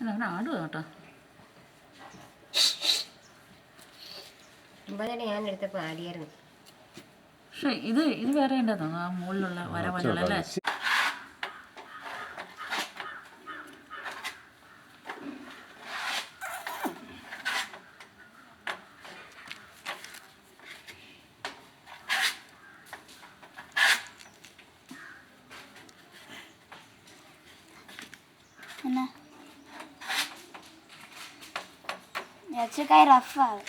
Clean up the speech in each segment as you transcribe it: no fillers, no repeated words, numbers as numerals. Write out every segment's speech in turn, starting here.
അങ്ങനെ ആടുക കേട്ടോ. ഞാൻ എടുത്തപ്പോൾ ആടിയായിരുന്നു. പക്ഷെ ഇത് വേറെ ഉണ്ടെന്നോ ആ മുകളിലുള്ള വരവഞ്ഞുള്ള അല്ലേ? ഇറച്ചിക്കായി റഫാണ്.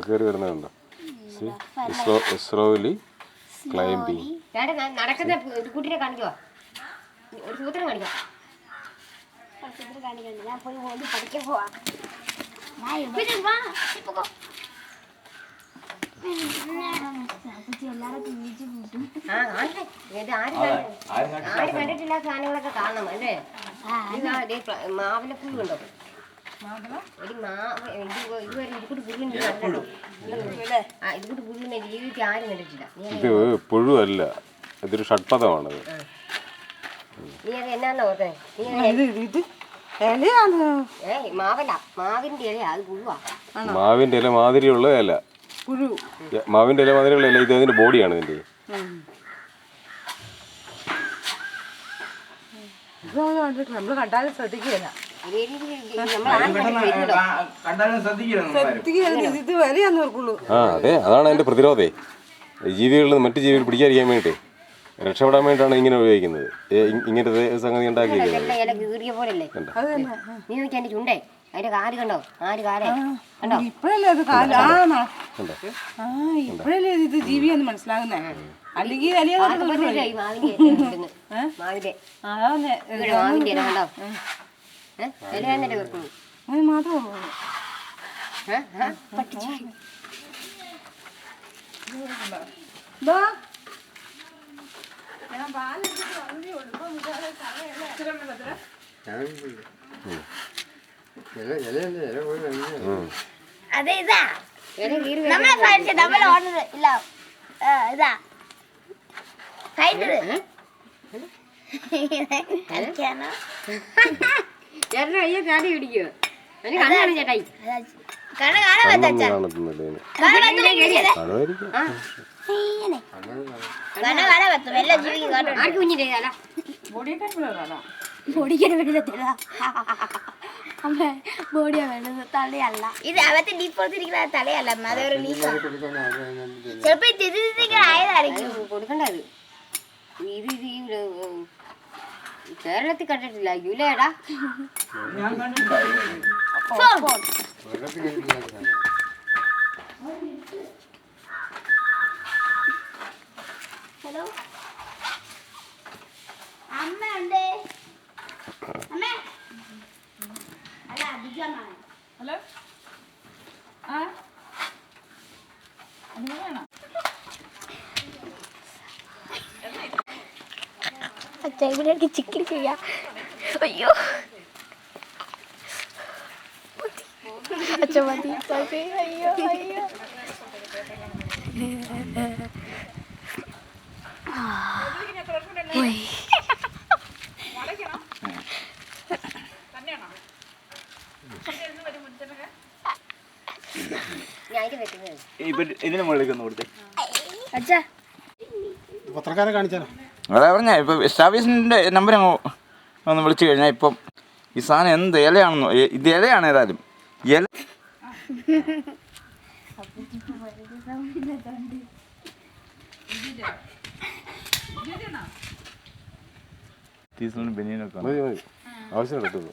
കയറി വരുന്നുണ്ടോ? Slowly climbing. നടക്കുന്ന കുട്ടിനെ കാണിക്കോ? ഒരു സൂത്രം കാണിക്കോ? ഞാൻ പോയി ഓടി പഠിക്കാൻ പോവാ. ആര് കണ്ടിട്ടില്ലാത്ത സാധനങ്ങളൊക്കെ കാണണം അല്ലേ? മാവിലെ പുഴു ഉണ്ടോ? ജീവിതത്തിൽ ആരും കണ്ടിട്ടില്ല. ഇത് പുഴുവല്ല, ഇതൊരു ഷഡ്പദമാണത്. നീ അത് എന്നാന്ന് ഓർത്തേ? മാവിന്റെ ഇല, അത് പുഴുവാ. മാവിന്റെ ഇല മാതിരിയുള്ള ഇല, മാവിന്റെ ഇല മാതിരിയുള്ള ഇല. ഇത് അതിന്റെ ബോഡിയാണ് ഇതിന്റെ. നമ്മള് കണ്ടാലും ശ്രദ്ധിക്കുകയില്ല. അതെ, അതാണ് അതിന്റെ പ്രതിരോധേ. ജീവികളിൽ മറ്റു ജീവികൾ പിടിക്കാതിരിക്കാൻ വേണ്ടിട്ടേ, രക്ഷപ്പെടാൻ വേണ്ടിയിട്ടാണ് ഇങ്ങനെ ഉപയോഗിക്കുന്നത്. ഇങ്ങനത്തെ സംഗതി ഉണ്ടാക്കിയിരിക്കുന്നത്. അതിന്റെ കാല് കണ്ടോ? ആര് കാലേ കണ്ടോ? ഇപ്പഴല്ലേ അത് ഇപ്പഴല്ലേ ഇത് ജീവിയാന്ന് മനസ്സിലാകുന്നേ. അല്ലെങ്കിൽ അതെ ഇതാ നമ്മളെ ഓർഡർ ഇല്ല. ഇതാ കളിക്കാനോ ചേട്ടൻ അയ്യോ ചാടി പിടിക്കോ? കണ്ണാണ് ചേട്ടായി. കണ്ണ് കാണാൻ പറ്റാ. എല്ലാ ജീവിക്കും ആർക്ക് കുഞ്ഞിന്റെ തല ബോഡിക്കാണ് വെള്ളത്തില്ല. ബോഡിയാ വേണ്ടത്, തലയല്ല. ഇത് അവത്തെ ഡീപ്പോത്തിരിക്കുന്ന തലയല്ല, അതൊരു ലീഫാണ്. ചിലപ്പോ ആയതായിരിക്കും കൊടുക്കണ്ടത്. ഇത് കേരളത്തിൽ കണ്ടിട്ടില്ല യുലേടാ. ഹലോ അമ്മ ഉണ്ട്. അമ്മ അല്ല അധികമാണ്. ഹലോ അച്ഛാ ഇവിടേക്ക് ചിക്കൻ ചെയ്യാം. അയ്യോ അച്ഛ മതി. അയ്യോ അയ്യോ ഇതിന് മുകളിലേക്ക് ഒന്ന് കൊടുത്തേ. അച്ഛാ പത്രക്കാരെ കാണിച്ചാലോ? അതാ പറഞ്ഞ ഇപ്പൊ സ്റ്റാഫീസിന്റെ നമ്പർ അങ്ങ് ഒന്ന് വിളിച്ചു കഴിഞ്ഞാൽ ഇപ്പം ഈ സാധനം എന്ത് ഇലയാണെന്നോ, ഇത് ഇലയാണ് ഏതായാലും ഇല ബനിയനൊക്കെ ആവശ്യം കിട്ടുന്നു.